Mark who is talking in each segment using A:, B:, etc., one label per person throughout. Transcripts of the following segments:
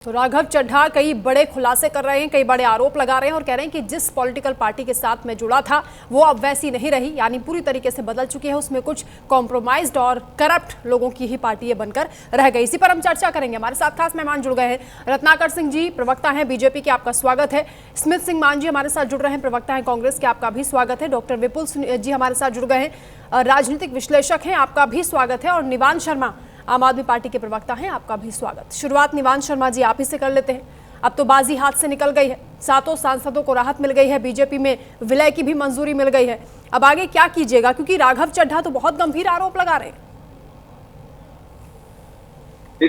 A: तो राघव चड्ढा कई बड़े खुलासे कर रहे हैं, कई बड़े आरोप लगा रहे हैं और कह रहे हैं कि जिस पॉलिटिकल पार्टी के साथ मैं जुड़ा था वो अब वैसी नहीं रही, यानी पूरी तरीके से बदल चुकी है। उसमें कुछ कॉम्प्रोमाइज्ड और करप्ट लोगों की ही पार्टी ये बनकर रह गई। इसी पर हम चर्चा करेंगे। हमारे साथ खास मेहमान जुड़ गए हैं। रत्नाकर सिंह जी प्रवक्ता हैं बीजेपी के, आपका स्वागत है। स्मिथ सिंह मान जी हमारे साथ जुड़ रहे हैं, प्रवक्ता हैं कांग्रेस के, आपका भी स्वागत है। डॉक्टर विपुल जी हमारे साथ जुड़ गए हैं, राजनीतिक विश्लेषक हैं, आपका भी स्वागत है। और निवान शर्मा आम आदमी पार्टी के प्रवक्ता हैं, आपका भी स्वागत। शुरुआत निवान शर्मा जी आप ही से कर लेते हैं। अब तो बाजी हाथ से निकल गई है, 7 सांसदों को राहत मिल गई है, बीजेपी में विलय की भी मंजूरी मिल गई है। अब आगे क्या कीजिएगा, क्योंकि राघव चड्ढा तो बहुत गंभीर आरोप लगा रहे हैं।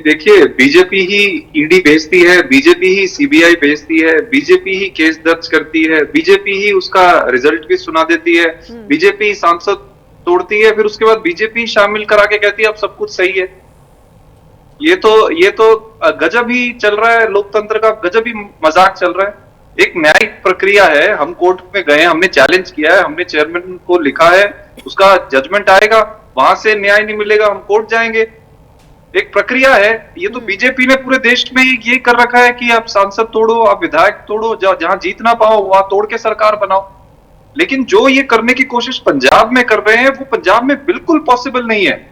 B: देखिए, बीजेपी ही ईडी भेजती है, बीजेपी ही सीबीआई भेजती है, बीजेपी ही केस दर्ज करती है, बीजेपी ही उसका रिजल्ट भी सुना देती है, बीजेपी सांसद तोड़ती है, फिर उसके बाद बीजेपी शामिल करा के कहती है अब सब कुछ सही है। ये तो गजब ही चल रहा है, लोकतंत्र का गजब ही मजाक चल रहा है। एक न्यायिक प्रक्रिया है, हम कोर्ट में गए, हमने चैलेंज किया है, हमने चेयरमैन को लिखा है, उसका जजमेंट आएगा, वहां से न्याय नहीं मिलेगा हम कोर्ट जाएंगे। एक प्रक्रिया है। ये तो बीजेपी ने पूरे देश में ये कर रखा है कि आप सांसद तोड़ो, आप विधायक तोड़ो, जहां जीत ना पाओ वहां तोड़ के सरकार बनाओ। लेकिन जो ये करने की कोशिश पंजाब में कर रहे हैं वो पंजाब में बिल्कुल पॉसिबल नहीं है,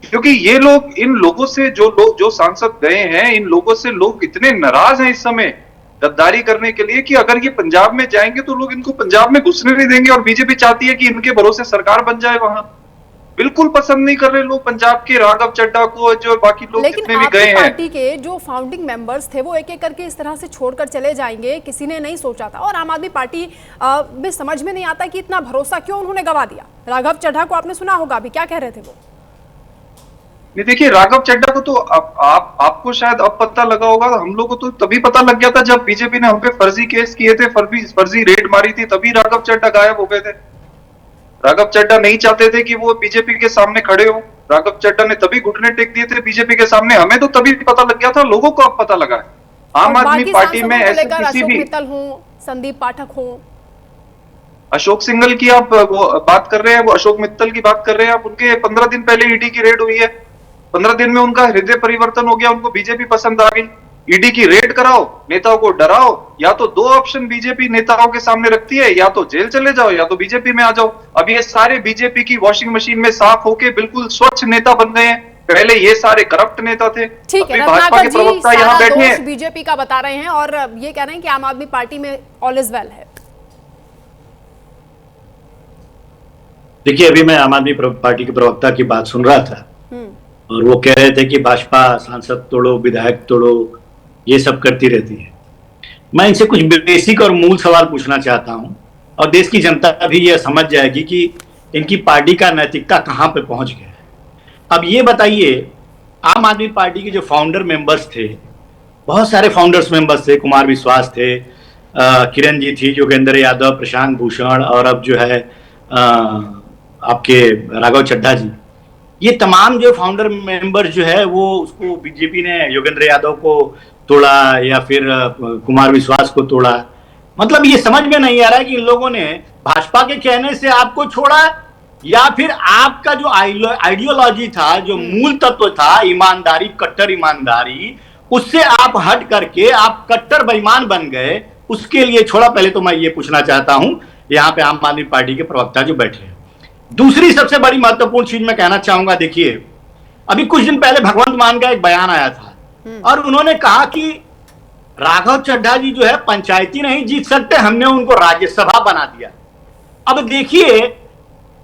B: क्योंकि ये लोग, इन लोगों से जो सांसद गए हैं, इन लोगों से लोग इतने नाराज हैं इस समय गद्दारी करने के लिए कि अगर ये पंजाब में जाएंगे तो लोग इनको पंजाब में घुसने नहीं देंगे। और बीजेपी चाहती है कि इनके भरोसे सरकार बन जाए। वहां बिल्कुल पसंद नहीं कर रहे लोग पंजाब के राघव चड्ढा को, जो बाकी लोग जितने भी गए हैं।
A: पार्टी के जो फाउंडिंग मेंबर्स थे वो एक एक करके इस तरह से छोड़कर चले जाएंगे, किसी ने नहीं सोचा था। और आम आदमी पार्टी में समझ में नहीं आता कि इतना भरोसा क्यों उन्होंने गवा दिया। राघव चड्ढा को आपने सुना होगा, अभी क्या कह रहे थे वो।
B: नहीं, देखिए, राघव चड्ढा को तो आपको शायद अब पता लगा होगा, हम लोग को तो तभी पता लग गया था जब बीजेपी ने हम पे फर्जी केस किए थे, फर्जी रेड मारी थी, तभी राघव चड्ढा गायब हो गए थे। राघव चड्ढा नहीं चाहते थे कि वो बीजेपी के सामने खड़े हो, राघव चड्ढा ने तभी घुटने टेक दिए थे बीजेपी के सामने। हमें तो तभी पता लग गया था, लोगों को अब पता लगा है। आम आदमी पार्टी में ऐसे किसी भी,
A: मित्तल हो, संदीप पाठक हो,
B: अशोक सिंघल की आप बात कर रहे हैं, वो अशोक मित्तल की बात कर रहे हैं आप, उनके 15 दिन पहले ईडी की रेड हुई है, 15 दिन में उनका हृदय परिवर्तन हो गया, उनको बीजेपी पसंद आ गई। ईडी की रेड कराओ, नेताओं को डराओ, या तो 2 ऑप्शन बीजेपी नेताओं के सामने रखती है, या तो जेल चले जाओ या तो बीजेपी में आ जाओ। अब ये सारे बीजेपी की वॉशिंग मशीन में साफ होके बिल्कुल स्वच्छ नेता बन गए हैं। पहले ये सारे करप्ट नेता थे।
A: ठीक है,
B: भाजपा के प्रवक्ता यहाँ बैठे हैं,
A: बीजेपी का बता रहे हैं और ये कह रहे हैं कि आम आदमी पार्टी में ऑल इज वेल है।
C: देखिए, अभी मैं आम आदमी पार्टी के प्रवक्ता की बात सुन रहा था और वो कह रहे थे कि भाजपा सांसद तोड़ो, विधायक तोड़ो, ये सब करती रहती है। मैं इनसे कुछ बेसिक और मूल सवाल पूछना चाहता हूं और देश की जनता भी यह समझ जाएगी कि इनकी पार्टी का नैतिकता कहां पे पहुंच गया है। अब ये बताइए, आम आदमी पार्टी के जो फाउंडर मेंबर्स थे, बहुत सारे फाउंडर्स मेंबर्स थे, कुमार विश्वास थे, किरण जी थी, योगेंद्र यादव, प्रशांत भूषण, और अब जो है आपके राघव चड्ढा जी, ये तमाम जो फाउंडर मेंबर जो है वो उसको बीजेपी ने योगेंद्र यादव को तोड़ा या फिर कुमार विश्वास को तोड़ा। मतलब ये समझ में नहीं आ रहा है कि इन लोगों ने भाजपा के कहने से आपको छोड़ा या फिर आपका जो आइडियोलॉजी था, जो मूल तत्व था, ईमानदारी, कट्टर ईमानदारी, उससे आप हट करके आप कट्टर बेईमान बन गए, उसके लिए छोड़ा। पहले तो मैं ये पूछना चाहता हूं यहाँ पे आम आदमी पार्टी के प्रवक्ता जो बैठे हैं। दूसरी सबसे बड़ी महत्वपूर्ण चीज मैं कहना चाहूंगा, देखिए, अभी कुछ दिन पहले भगवंत मान का एक बयान आया था और उन्होंने कहा कि राघव चड्ढा जी जो है पंचायती नहीं जीत सकते, हमने उनको राज्यसभा बना दिया। अब देखिए,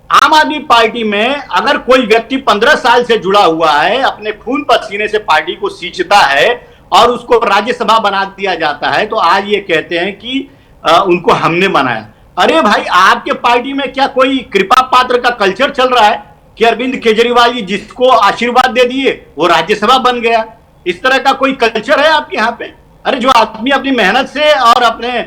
C: आम आदमी पार्टी में अगर कोई व्यक्ति 15 साल से जुड़ा हुआ है, अपने खून पसीने से पार्टी को सींचता है और उसको राज्यसभा बना दिया जाता है, तो आज ये कहते हैं कि उनको हमने बनाया। अरे भाई, आपके पार्टी में क्या कोई कृपा पात्र का कल्चर चल रहा है कि अरविंद केजरीवाल जी जिसको आशीर्वाद दे दिए वो राज्यसभा बन गया? इस तरह का कोई कल्चर है आपके यहाँ पे? अरे, जो आदमी अपनी मेहनत से और अपने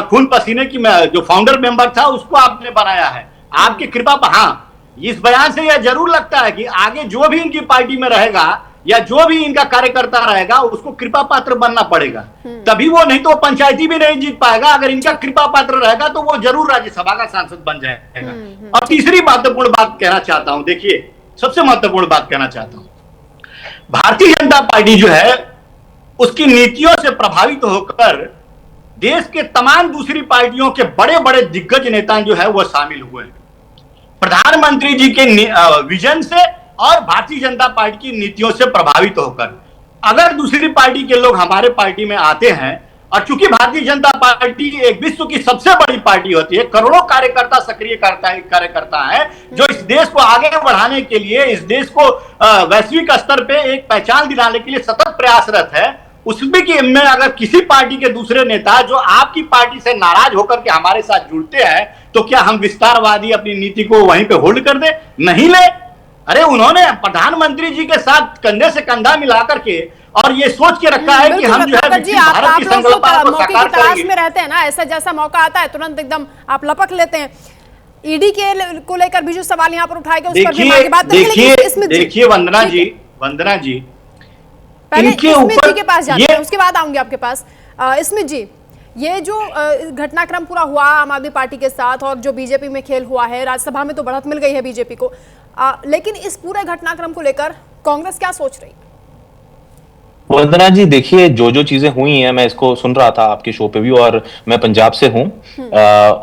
C: खून पसीने की जो फाउंडर मेंबर था उसको आपने बनाया है, आपकी कृपा पर। हाँ, इस बयान से यह जरूर लगता है कि आगे जो भी इनकी पार्टी में रहेगा या जो भी इनका कार्यकर्ता रहेगा उसको कृपा पात्र बनना पड़ेगा, तभी वो, नहीं तो पंचायती भी नहीं जीत पाएगा। अगर इनका कृपा पात्र रहेगा तो वो जरूर राज्यसभा का सांसद बन जाएगा। और तीसरी महत्वपूर्ण बात कहना चाहता हूं, देखिए, सबसे महत्वपूर्ण बात कहना चाहता हूं, भारतीय जनता पार्टी जो है उसकी नीतियों से प्रभावित होकर देश के तमाम दूसरी पार्टियों के बड़े बड़े दिग्गज नेता जो है वह शामिल हुए हैं प्रधानमंत्री जी के विजन से और भारतीय जनता पार्टी की नीतियों से प्रभावित होकर। अगर दूसरी पार्टी के लोग हमारे पार्टी में आते हैं और चूंकि भारतीय जनता पार्टी एक विश्व की सबसे बड़ी पार्टी होती है, करोड़ों कार्यकर्ता सक्रिय कार्यकर्ता है जो इस देश को आगे बढ़ाने के लिए, इस देश को वैश्विक स्तर पे एक पहचान दिलाने के लिए सतत प्रयासरत है, उसमें कि में अगर किसी पार्टी के दूसरे नेता जो आपकी पार्टी से नाराज होकर के हमारे साथ जुड़ते हैं तो क्या हम विस्तारवादी अपनी नीति को वहीं पे होल्ड कर दे? नहीं ले। अरे उन्होंने प्रधानमंत्री जी के साथ कंधे से कंधा मिलाकर के और ये सोच के रखा है कि हम जो है भारत की संकल्पना को साकार करेंगे।
A: में रहते हैं ना, ऐसा जैसा मौका आता है तुरंत एकदम आप लपक लेते हैं। ईडी के को लेकर भी जो सवाल यहाँ पर उठाए गए उस पर भी आगे बात करेंगे।
C: देखिए वंदना जी
A: पहले स्मिथ जी के पास जाते हैं, उसके बाद आऊंगी आपके पास। स्मिथ जी, ये जो घटनाक्रम पूरा हुआ आम आदमी पार्टी के साथ और जो बीजेपी में खेल हुआ है, राज्यसभा में तो बढ़त मिल गई है बीजेपी को, लेकिन इस पूरे घटनाक्रम को लेकर कांग्रेस क्या सोच रही है?
D: वंदना जी, देखिए जो जो चीजें हुई हैं मैं इसको सुन रहा था आपके शो पे भी, और मैं पंजाब से हूं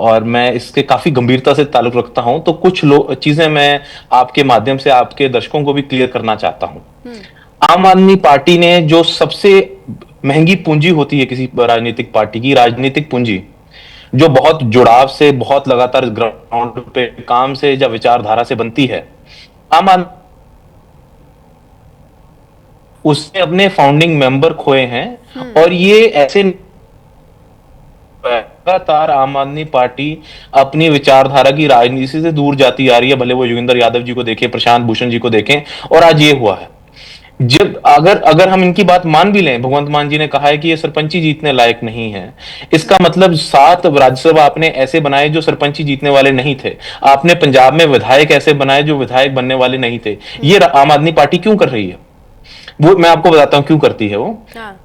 D: और मैं इसके काफी गंभीरता से ताल्लुक रखता हूं, तो कुछ चीजें मैं आपके माध्यम से आपके दर्शकों को भी क्लियर करना चाहता हूं। आम आदमी पार्टी ने जो सबसे महंगी पूंजी होती है किसी राजनीतिक पार्टी की, राजनीतिक पूंजी जो बहुत जुड़ाव से, बहुत लगातार ग्राउंड पे काम से या विचारधारा से बनती है, आम आदमी उसने अपने फाउंडिंग मेंबर खोए हैं। और ये ऐसे लगातार आम आदमी पार्टी अपनी विचारधारा की राजनीति से दूर जाती आ रही है, भले वो योगेंद्र यादव जी को देखें, प्रशांत भूषण जी को देखें, और आज ये हुआ है। जब अगर हम इनकी बात मान भी लें, भगवंत मान जी ने कहा है कि ये सरपंची जीतने लायक नहीं है, इसका मतलब 7 राज्यसभा आपने ऐसे बनाए जो सरपंची जीतने वाले नहीं थे, आपने पंजाब में विधायक ऐसे बनाए जो विधायक बनने वाले नहीं थे। ये आम आदमी पार्टी क्यों कर रही है, वो मैं आपको बताता हूं क्यों करती है वो।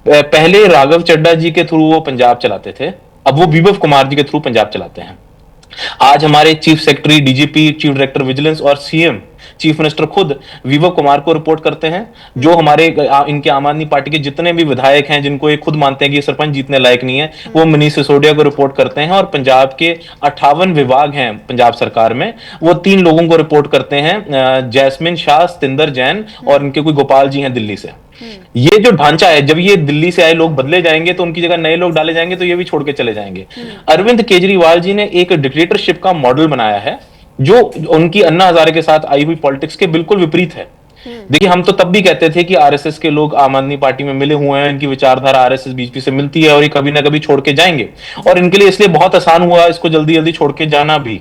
D: पहले राघव चड्ढा जी के थ्रू वो पंजाब चलाते थे, अब वो विभव कुमार जी के थ्रू पंजाब चलाते हैं। आज हमारे chief secretary, DGP, chief director vigilance और सीएम चीफ मिनिस्टर खुद विभव कुमार को रिपोर्ट करते हैं, जो हमारे इनके आम आदमी पार्टी के जितने भी विधायक हैं जिनको ये खुद मानते हैं कि ये सरपंच जीतने लायक नहीं है, वो मनीष सिसोदिया को रिपोर्ट करते हैं। और पंजाब के 58 विभाग हैं पंजाब सरकार में, वो 3 लोगों को रिपोर्ट करते हैं, जैस्मिन शाह, सतिंदर जैन और इनके कोई गोपाल जी हैं दिल्ली से। ये जो ढांचा है, जब ये दिल्ली से आए लोग बदले जाएंगे तो उनकी जगह नए लोग डाले जाएंगे, तो ये भी छोड़ के चले जाएंगे। अरविंद केजरीवाल जी ने एक डिक्टेटरशिप का मॉडल बनाया है जो उनकी अन्ना हजारे के साथ आई हुई पॉलिटिक्स के बिल्कुल विपरीत है। देखिए, हम तो तब भी कहते थे कि आरएसएस के लोग आम आदमी पार्टी में मिले हुए हैं, इनकी विचारधारा आरएसएस बीजेपी से मिलती है और ये कभी ना कभी छोड़ के जाएंगे, और इनके लिए इसलिए बहुत आसान हुआ इसको जल्दी जल्दी छोड़ के जाना भी।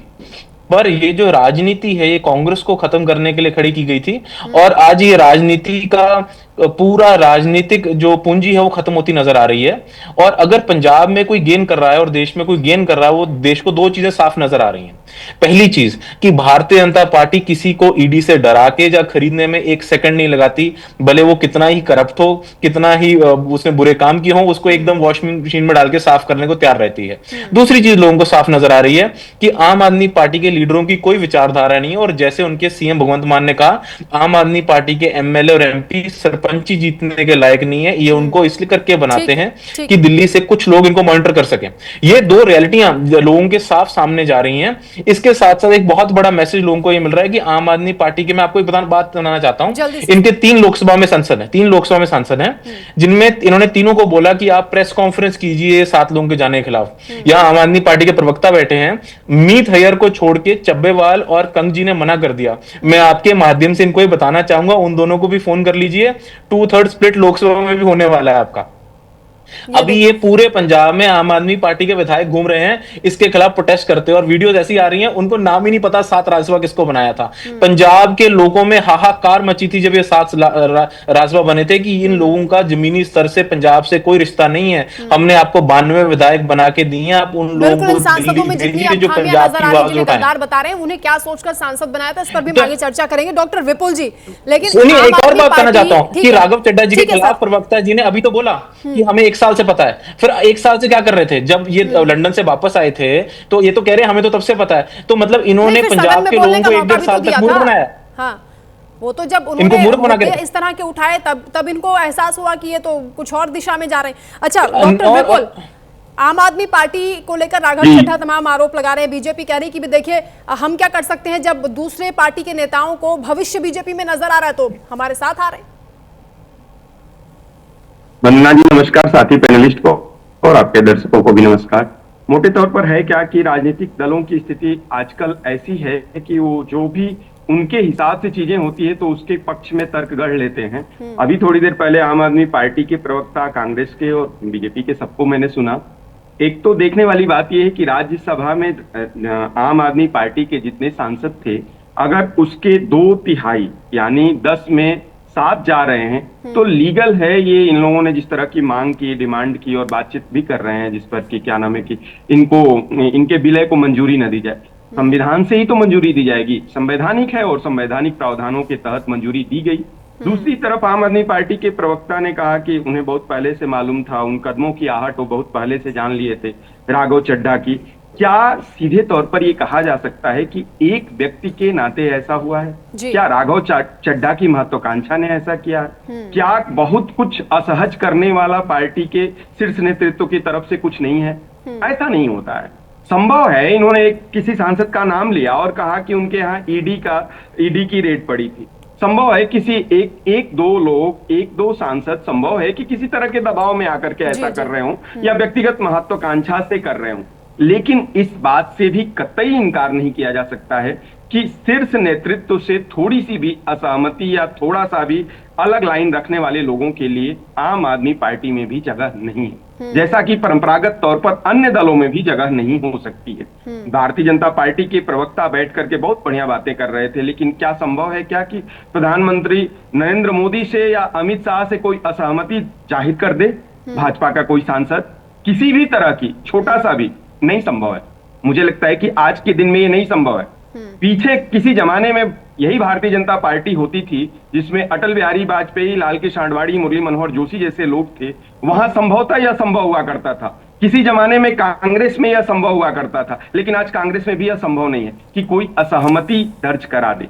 D: पर ये जो राजनीति है ये कांग्रेस को खत्म करने के लिए खड़ी की गई थी, और आज ये राजनीति का पूरा राजनीतिक जो पूंजी है वो खत्म होती नजर आ रही है। और अगर पंजाब में कोई गेन कर रहा है और देश में कोई गेन कर रहा है, वो देश को 2 चीजें साफ नजर आ रही हैं। पहली चीज कि भारतीय जनता पार्टी किसी को ईडी से डरा के या खरीदने में 1 सेकंड नहीं लगाती, भले वो कितना ही करप्ट हो, कितना ही उसने बुरे काम किए हो, उसको एकदम वॉशिंग मशीन में डाल के साफ करने को तैयार रहती है। दूसरी चीज लोगों को साफ नजर आ रही है कि आम आदमी पार्टी के लीडरों की कोई विचारधारा नहीं है, और जैसे उनके सीएम भगवंत मान ने कहा, आम आदमी पार्टी के एमएलए और एमपी सरपंची जीतने के लायक नहीं है। ये उनको इसलिए करके बनाते हैं कि दिल्ली से कुछ लोग इनको मॉनिटर कर सकें। ये 2 रियलिटियां लोगों के साफ सामने जा रही हैं। इसके साथ साथ एक बहुत बड़ा मैसेज लोगों को ये मिल रहा है कि आम आदमी पार्टी के, मैं आपको एक बात बताना चाहता हूं, इनके 3 लोकसभा में सांसद हैं, 3 लोकसभा में सांसद हैं, जिनमें इन्होंने तीनों को बोला कि आप प्रेस कॉन्फ्रेंस कीजिए 7 लोगों के जाने के खिलाफ। यहां आम आदमी पार्टी के प्रवक्ता बैठे हैं, मीत हयर को छोड़ के चब्बेवाल और कंग जी ने मना कर दिया। मैं आपके माध्यम से इनको ये बताना चाहूंगा, उन दोनों को भी फोन कर लीजिए, 2/3 स्प्लिट लोकसभा में भी होने वाला है आपका। अभी ये पूरे पंजाब में आम आदमी पार्टी के विधायक घूम रहे हैं इसके खिलाफ प्रोटेस्ट करते हैं, और वीडियोस ऐसी आ रही हैं उनको नाम ही नहीं पता 7 राज्यसभा किसको बनाया था। पंजाब के लोगों में हाहाकार मची थी जब ये 7 राज्यसभा बने थे कि इन लोगों का जमीनी स्तर से पंजाब से कोई रिश्ता नहीं है, हमने आपको 92 विधायक बना के दिए, आप उन लोगों को
A: सांसदों में जितनी
D: जो पंजाब की आवाज उठाए
A: बता रहे हैं उन्हें क्या सोचकर सांसद बनाया था, इस पर भी आगे चर्चा करेंगे। डॉक्टर विपुल जी, लेकिन
D: एक और बात कहना चाहता हूं कि राघव चड्ढा जी के खिलाफ प्रवक्ता जी ने अभी तो बोला कि हमें 1 साल से पता है, फिर 1 साल से क्या कर रहे थे जब ये लंदन से वापस आए थे, तो ये तो कह रहे हैं हमें तो तब से पता है, तो मतलब इन्होंने पंजाब के लोगों को 1-1.5 साल तक मूर्ख बनाया।
A: हाँ, वो तो जब
D: इनको
A: उन्होंने
D: मूर्ख बना के
A: मुद्दे इस तरह के उठाए तब इनको एहसास हुआ कि ये तो कुछ और दिशा में जा रहे हैं। अच्छा डॉक्टर विपुल, आम आदमी पार्टी को लेकर राघव चड्ढा तमाम आरोप लगा रहे हैं, बीजेपी कह रही है कि देखिए हम क्या कर सकते हैं जब दूसरे पार्टी के नेताओं को भविष्य बीजेपी में नजर आ रहा है तो हमारे साथ आ रहे हैं।
E: वंदना जी नमस्कार, साथी पैनलिस्ट को और आपके दर्शकों को भी नमस्कार। मोटे तौर पर है क्या कि राजनीतिक दलों की स्थिति आजकल ऐसी है कि वो जो भी उनके हिसाब से चीजें होती है तो उसके पक्ष में तर्क गढ़ लेते हैं। अभी थोड़ी देर पहले आम आदमी पार्टी के प्रवक्ता, कांग्रेस के और बीजेपी के सबको मैंने सुना। एक तो देखने वाली बात यह है कि राज्यसभा में आम आदमी पार्टी के जितने सांसद थे, अगर उसके 2/3 यानी 10 में 7 जा रहे हैं तो लीगल है। ये इन लोगों ने जिस तरह की मांग की, डिमांड की और बातचीत भी कर रहे हैं जिस पर कि क्या नाम है कि इनके विलय को मंजूरी न दी जाए। संविधान से ही तो मंजूरी दी जाएगी, संवैधानिक है और संवैधानिक प्रावधानों के तहत मंजूरी दी गई। दूसरी तरफ आम आदमी पार्टी के प्रवक्ता ने कहा कि उन्हें बहुत पहले से मालूम था, उन कदमों की आहट वो बहुत पहले से जान लिए थे राघव चड्ढा की। क्या सीधे तौर पर यह कहा जा सकता है कि एक व्यक्ति के नाते ऐसा हुआ है? क्या राघव चड्ढा की महत्वाकांक्षा ने ऐसा किया? क्या बहुत कुछ असहज करने वाला पार्टी के शीर्ष नेतृत्व की तरफ से कुछ नहीं है? ऐसा नहीं होता है। संभव है इन्होंने किसी सांसद का नाम लिया और कहा कि उनके यहाँ ईडी की रेड पड़ी थी। संभव है किसी एक दो सांसद संभव है कि किसी तरह के दबाव में आकर के ऐसा कर रहे हो या व्यक्तिगत महत्वाकांक्षा से कर रहे हो, लेकिन इस बात से भी कतई इनकार नहीं किया जा सकता है कि शीर्ष नेतृत्व से थोड़ी सी भी असहमति या थोड़ा सा भी अलग लाइन रखने वाले लोगों के लिए आम आदमी पार्टी में भी जगह नहीं है, जैसा कि परंपरागत तौर पर अन्य दलों में भी जगह नहीं हो सकती है। भारतीय जनता पार्टी के प्रवक्ता बैठ करके बहुत बढ़िया बातें कर रहे थे, लेकिन क्या संभव है क्या कि प्रधानमंत्री नरेंद्र मोदी से या अमित शाह से कोई असहमति जाहिर कर दे भाजपा का कोई सांसद किसी भी तरह की, छोटा सा भी? नहीं संभव है। मुझे लगता है कि आज के दिन में ये नहीं संभव है। पीछे किसी जमाने में यही भारतीय जनता पार्टी होती थी जिसमें अटल बिहारी वाजपेयी, लाल कृष्ण आडवाणी, मुरली मनोहर जोशी जैसे लोग थे, वहां संभवतः यह संभव हुआ करता था। किसी जमाने में कांग्रेस में यह संभव हुआ करता था, लेकिन आज कांग्रेस में भी यह संभव नहीं है कि कोई असहमति दर्ज करा दे।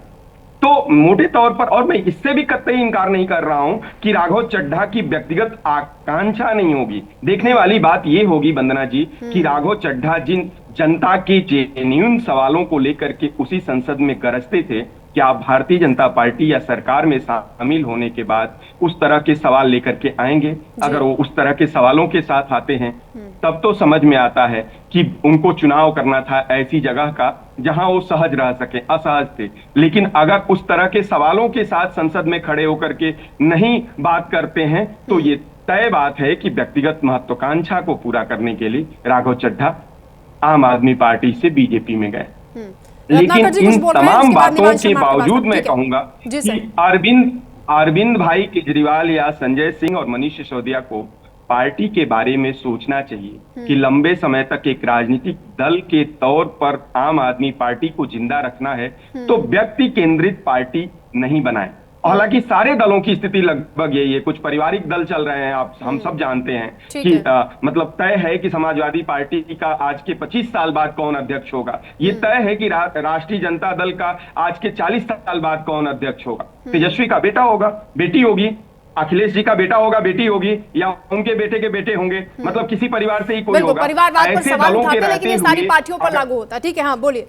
E: तो मोटे तौर पर, और मैं इससे भी कतई इनकार नहीं कर रहा हूं कि राघव चड्ढा की व्यक्तिगत आकांक्षा नहीं होगी। देखने वाली बात यह होगी वंदना जी कि राघव चड्ढा जिन जनता के जेन्युइन सवालों को लेकर के उसी संसद में गरजते थे, क्या भारतीय जनता पार्टी या सरकार में शामिल होने के बाद उस तरह के सवाल लेकर के आएंगे? अगर वो उस तरह के सवालों के साथ आते हैं तब तो समझ में आता है कि उनको चुनाव करना था ऐसी जगह का जहां वो सहज रह सके, असहज थे। लेकिन अगर उस तरह के सवालों के साथ संसद में खड़े होकर के नहीं बात करते हैं तो ये तय बात है कि व्यक्तिगत महत्वाकांक्षा को पूरा करने के लिए राघव चड्ढा आम आदमी पार्टी से बीजेपी में गए। लेकिन इन तमाम बातों के बावजूद मैं कहूंगा कि अरविंद भाई केजरीवाल या संजय सिंह और मनीष सिसोदिया को पार्टी के बारे में सोचना चाहिए कि लंबे समय तक एक राजनीतिक दल के तौर पर आम आदमी पार्टी को जिंदा रखना है तो व्यक्ति केंद्रित पार्टी नहीं बनाए। हालांकि सारे दलों की स्थिति लगभग यही है। कुछ पारिवारिक दल चल रहे हैं, हम सब जानते हैं कि मतलब तय है कि समाजवादी पार्टी का आज के 25 साल बाद कौन अध्यक्ष होगा। ये तय है कि राष्ट्रीय जनता दल का आज के 40 साल बाद कौन अध्यक्ष होगा। तेजस्वी का बेटा होगा, बेटी होगी, अखिलेश जी का बेटा होगा, बेटी होगी, या उनके बेटे के बेटे होंगे। मतलब किसी परिवार से ही कोई होगा।
A: परिवारवाद पर सवाल उठाते हैं, लेकिन ये सारी पार्टियों पर लागू होता है। ठीक है, हाँ बोलिए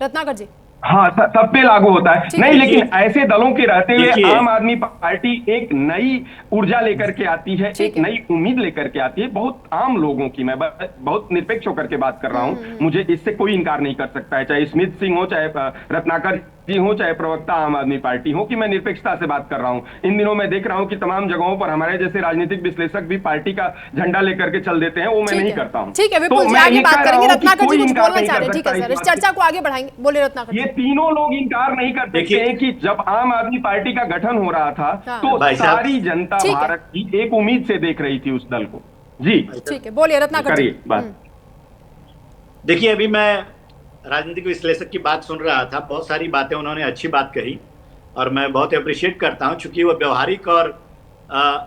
A: रत्नाकर जी।
E: हाँ, सब पे लागू होता है। नहीं, लेकिन ऐसे दलों के रहते हुए आम आदमी पार्टी एक नई ऊर्जा लेकर के आती है, एक नई उम्मीद लेकर के आती है बहुत आम लोगों की। मैं बहुत निरपेक्ष होकर के बात कर रहा हूँ, मुझे इससे कोई इनकार नहीं कर सकता है, चाहे स्मिथ सिंह हो, चाहे रत्नाकर जी हो, चाहे प्रवक्ता आम आदमी पार्टी हो, कि मैं निरपेक्षता से बात कर रहा हूं। इन दिनों मैं देख रहा हूं कि तमाम जगहों पर हमारे जैसे राजनीतिक विश्लेषक भी पार्टी का झंडा लेकर के चल देते हैं, वो मैं नहीं करता हूं।
A: ठीक है, विपुल जी आगे बात करेंगे। रत्नाकर जी कुछ बोलना चाह रहे हैं? ठीक है सर, इस चर्चा को आगे बढ़ाएंगे। बोलिए रत्नाकर।
E: ये तीनों लोग इनकार नहीं कर सकते हैं कि जब आम आदमी पार्टी का गठन हो रहा था तो सारी जनता भारत की एक उम्मीद से देख रही थी उस दल को। जी
A: ठीक है, बोलिए रत्नाकर जी।
C: देखिए, अभी मैं राजनीतिक विश्लेषक की बात सुन रहा था, बहुत सारी बातें उन्होंने अच्छी बात कही और मैं बहुत अप्रिशिएट करता हूं, चूंकि वो व्यवहारिक और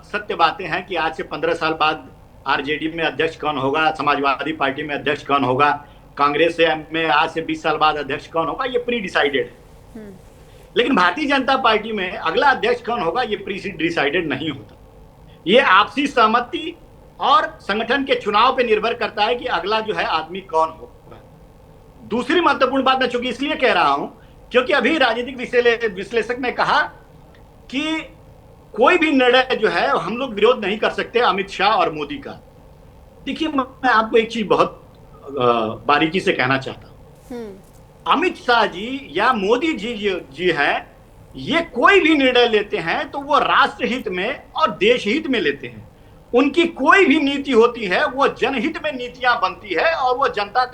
C: सत्य बातें हैं कि आज से 15 साल बाद आरजेडी में अध्यक्ष कौन होगा, समाजवादी पार्टी में अध्यक्ष कौन होगा, कांग्रेस में आज से 20 साल बाद अध्यक्ष कौन होगा, ये प्री डिसाइडेड है। लेकिन भारतीय जनता पार्टी में अगला अध्यक्ष कौन होगा ये प्री डिसाइडेड नहीं होता। ये आपसी सहमति और संगठन के चुनाव पे निर्भर करता है कि अगला जो है आदमी कौन होगा। दूसरी महत्वपूर्ण बात मैं चूंकि इसलिए कह रहा हूं क्योंकि अभी राजनीतिक विश्लेषक ने कहा कि कोई भी निर्णय जो है हम लोग विरोध नहीं कर सकते अमित शाह और मोदी का। देखिए मैं आपको एक चीज बहुत बारीकी से कहना चाहता हूं, अमित शाह जी या मोदी जी हैं, ये कोई भी निर्णय लेते हैं तो वो राष्ट्रहित में और देश हित में लेते हैं। उनकी कोई भी नीति होती है वो जनहित में नीतियां बनती है और वो जनता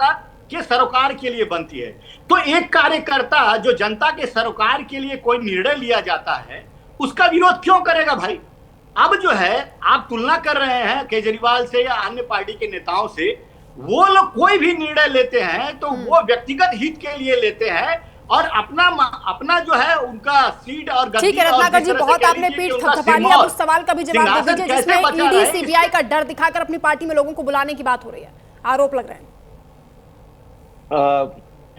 C: के सरोकार के लिए बनती है। तो एक कार्यकर्ता जो जनता के सरोकार के लिए कोई निर्णय लिया जाता है उसका विरोध क्यों करेगा भाई? अब जो है आप तुलना कर रहे हैं केजरीवाल से या अन्य पार्टी के नेताओं से, वो लोग कोई भी निर्णय लेते हैं तो वो व्यक्तिगत हित के लिए लेते हैं और अपना जो है उनका सीट और गद्दी।
A: ठीक है रत्नाकर जी, बहुत आपने पीठ थपथपा लिया। अब उस सवाल का भी जवाब दे दीजिए जिसमें ईडी सीबीआई का डर दिखाकर अपनी पार्टी में लोगों को बुलाने की बात हो रही है, आरोप लग रहे हैं।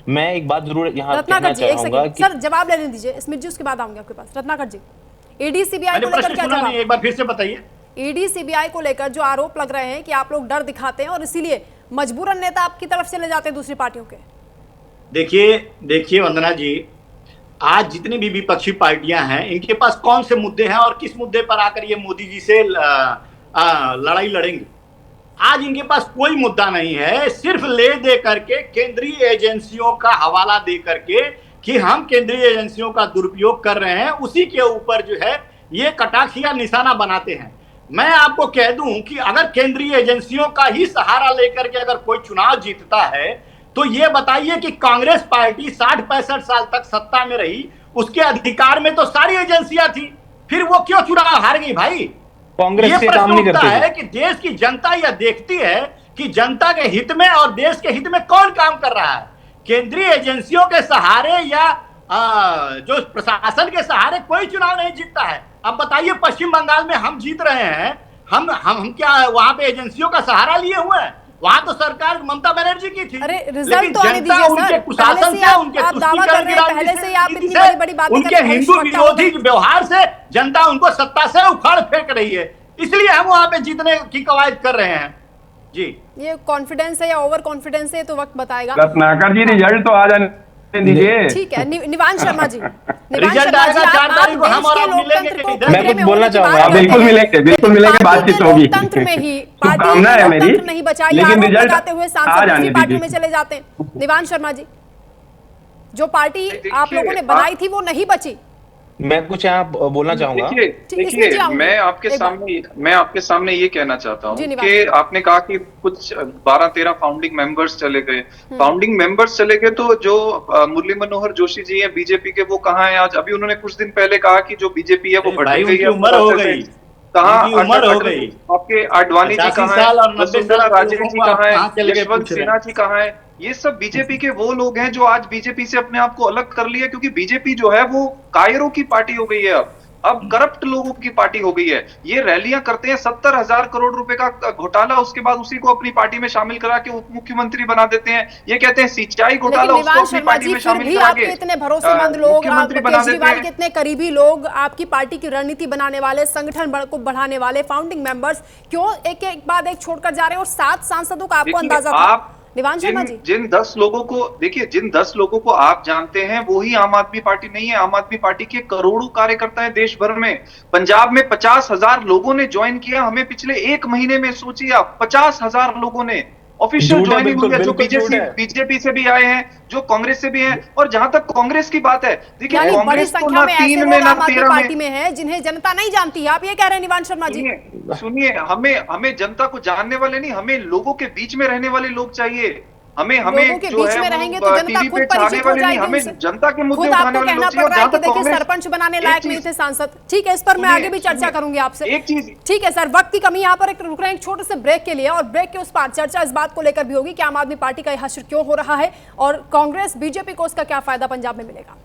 D: मैं एक बात जरूर यहाँ
A: रत्नाकर जी एक सेकंड सर जवाब लेने दीजिए, स्मित जी उसके बाद आऊंगे आपके पास। रत्नाकर जी, ईडी सीबीआई को लेकर क्या जवाब?
C: एक बार फिर से बताइए।
A: ईडी सीबीआई को लेकर जो आरोप लग रहे हैं कि आप लोग डर दिखाते हैं और इसीलिए मजबूरन नेता आपकी तरफ से ले जाते हैं दूसरी पार्टियों के।
C: देखिए वंदना जी, आज जितनी भी विपक्षी पार्टियां हैं इनके पास कौन से मुद्दे हैं और किस मुद्दे पर आकर ये मोदी जी से लड़ाई लड़ेंगे? आज इनके पास कोई मुद्दा नहीं है, सिर्फ ले दे करके केंद्रीय एजेंसियों का हवाला दे करके कि हम केंद्रीय एजेंसियों का दुरुपयोग कर रहे हैं, उसी के ऊपर जो है ये कटाक्ष या निशाना बनाते हैं। मैं आपको कह दूं कि अगर केंद्रीय एजेंसियों का ही सहारा लेकर के अगर कोई चुनाव जीतता है तो ये बताइए कि कांग्रेस पार्टी 60-65 साल तक सत्ता में रही, उसके अधिकार में तो सारी एजेंसियां थी, फिर वो क्यों चुनाव हार गई भाई?
D: कांग्रेस से काम नहीं करती
C: है कि देश की जनता यह देखती है कि जनता के हित में और देश के हित में कौन काम कर रहा है। केंद्रीय एजेंसियों के सहारे या जो प्रशासन के सहारे कोई चुनाव नहीं जीतता है। अब बताइए पश्चिम बंगाल में हम जीत रहे हैं, हम क्या वहां पे एजेंसियों का सहारा लिए हुए हैं? वहां तो सरकार ममता बनर्जी की थी।
A: अरे रिजल्ट तो आने दीजिए सर,
C: कुशासन से उनके
A: दावा कर रहे हैं पहले से आप इतनी बड़ी बातें
C: उनके हिंदू विरोधी व्यवहार से जनता उनको सत्ता से उखाड़ फेंक रही है, इसलिए हम वहां पे जीतने की कवायद कर रहे हैं। जी
A: ये कॉन्फिडेंस है या ओवर कॉन्फिडेंस है तो वक्त बताएगा।
E: रत्नाकर जी रिजल्ट तो आ जाने दीजिए।
A: ठीक है निवांश शर्मा जी,
C: रिजल्ट आएगा 4 तारीख को, हम और आप मिलेंगे।
D: मैं कुछ बोलना चाहूंगा।
E: बिल्कुल मिलेंगे, बातचीत होगी।
A: तंत्र में ही पार्टी
E: कामना है मेरी,
A: नहीं बचा,
E: लेकिन रिजल्ट
A: लगाते हुए सांसद दूसरी पार्टी में चले जाते हैं। निवांश शर्मा जी, जो पार्टी आप लोगों ने बनाई थी वो नहीं बची।
D: मैं कुछ यहाँ बोलना चाहूंगा।
B: देखिए मैं आपके सामने ये कहना चाहता हूँ कि आपने कहा कि कुछ 12-13 फाउंडिंग मेंबर्स चले गए। फाउंडिंग मेंबर्स चले गए तो जो मुरली मनोहर जोशी जी हैं बीजेपी के, वो कहाँ हैं आज? अभी उन्होंने कुछ दिन पहले कहा कि जो बीजेपी है वो बढ़ गई है।
C: उम्र हो गई,
B: कहाँ
C: उम्र हो गई।
B: आपके आडवाणी जी कहाँ है, वसुंधरा राजे जी कहाँ है, यशवंत सिन्हा जी कहाँ है? ये सब बीजेपी के वो लोग हैं जो आज बीजेपी से अपने आप को अलग कर लिया, क्योंकि बीजेपी जो है वो कायरों की पार्टी हो गई है, अब करप्ट लोगों की पार्टी हो गई है। ये रैलियां करते हैं, 70,000 करोड़ रुपए का घोटाला, उसके बाद उसी को अपनी पार्टी में शामिल करा के उप मुख्यमंत्री बना देते हैं। ये कहते हैं सिंचाई घोटाला, उसको अपनी पार्टी में शामिल करा के
A: इतने भरोसेमंद लोग, केजरीवाल के इतने करीबी लोग, आपकी पार्टी की रणनीति बनाने वाले, संगठन को बढ़ाने वाले फाउंडिंग मेंबर्स क्यों एक एक बाद एक छोड़कर जा रहे हैं? और 7 सांसदों का आपको अंदाजा था?
B: जिन 10 लोगों को देखिए, जिन 10 लोगों को आप जानते हैं वो ही आम आदमी पार्टी नहीं है। आम आदमी पार्टी के करोड़ों कार्यकर्ता हैं देश भर में। पंजाब में 50,000 लोगों ने ज्वाइन किया हमें पिछले 1 महीने में। सोचिए आप, 50,000 लोगों ने ऑफिशियल ज्वाइनिंग हुई है, जो बीजेपी से भी आए हैं, जो कांग्रेस से भी हैं। और जहां तक कांग्रेस की बात है, देखिए कांग्रेस तो ना 3 में ना 13
A: पार्टी में है जिन्हें जनता नहीं जानती है, आप ये कह रहे हैं निवांश शर्मा जी?
B: सुनिए, हमें जनता को जानने वाले नहीं, हमें लोगों के बीच में रहने वाले लोग चाहिए। हमें जो है
A: रहेंगे तो जनता खुद परिचित हो जाएगी,
B: हमें जनता के मुद्दे
A: उठाने वाले लोग चाहिए। देखिए सरपंच बनाने लायक नहीं थे सांसद, ठीक है, इस पर मैं आगे भी चर्चा करूंगी आपसे।
B: एक चीज,
A: ठीक है सर, वक्त की कमी, यहाँ पर एक रुक रहे हैं एक छोटे से ब्रेक के लिए, और ब्रेक के उस पार चर्चा इस बात को लेकर भी होगी कि आम आदमी पार्टी का यह हश्र क्यों हो रहा है और कांग्रेस बीजेपी को उसका क्या फायदा पंजाब में मिलेगा।